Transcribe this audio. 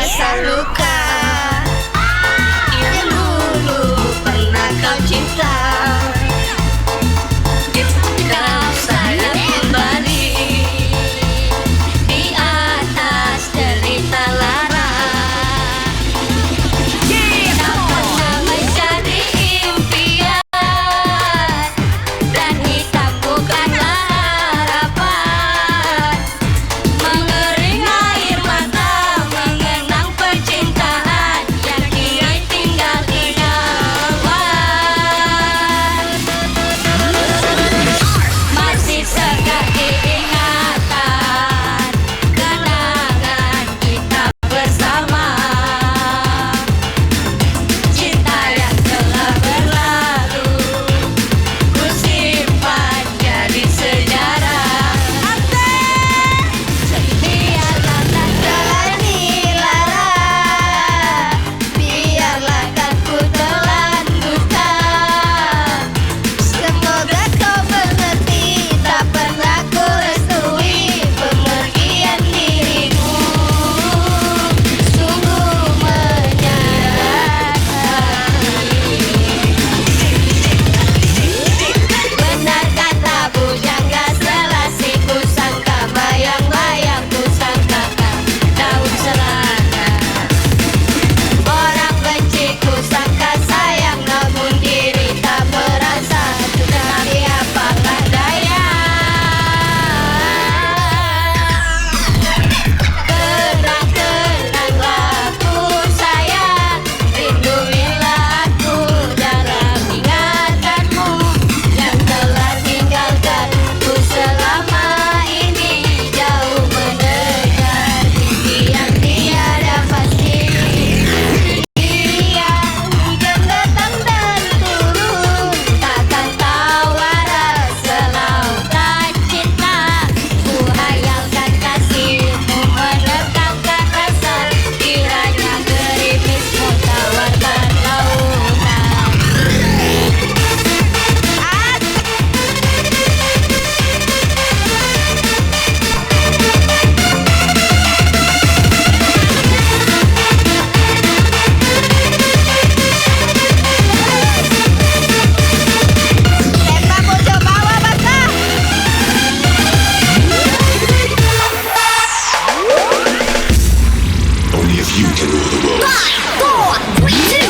rasa luka yang dulu pernah kau cinta. Kau sayang kembali di atas derita lara. Tak pernah menjadi impian dan hitam bukanlah harapan. Mengering air mata mengenang percintaan yang kini tinggal ingatan. Masih segar diingatan kenangan kita bersama. Cinta yang telah berlalu ku simpan jadi sejarah. Biarlah tak jalani lara, biarlah tak ku telan duka. Semoga kau mengerti, tak pernah ku restui pemergian dirimu. Sungguh menyakitkan. Benar kata bujangga selasi, ku sangka bayang-bayang, ku sangkakan daun selada. Orang benci ku sangka sayang, namun diri tak merasa. Tetapi apalah daya, kenang-kenanglah ku sayang. Rinduilah aku dalam ingatanmu yang telah tinggalkan ku selama ini. Jauh mendekat yang tiada pasti. Dia mungkin datang dan turun, takkan tahu arah selautan cinta. Ku hayalkan kasihmu menegangkan rasa, kiranya gerimismu tawarkan lautan. Tembak pojok bawah basah. Only if you can rule the world. 5, 4, 3, 2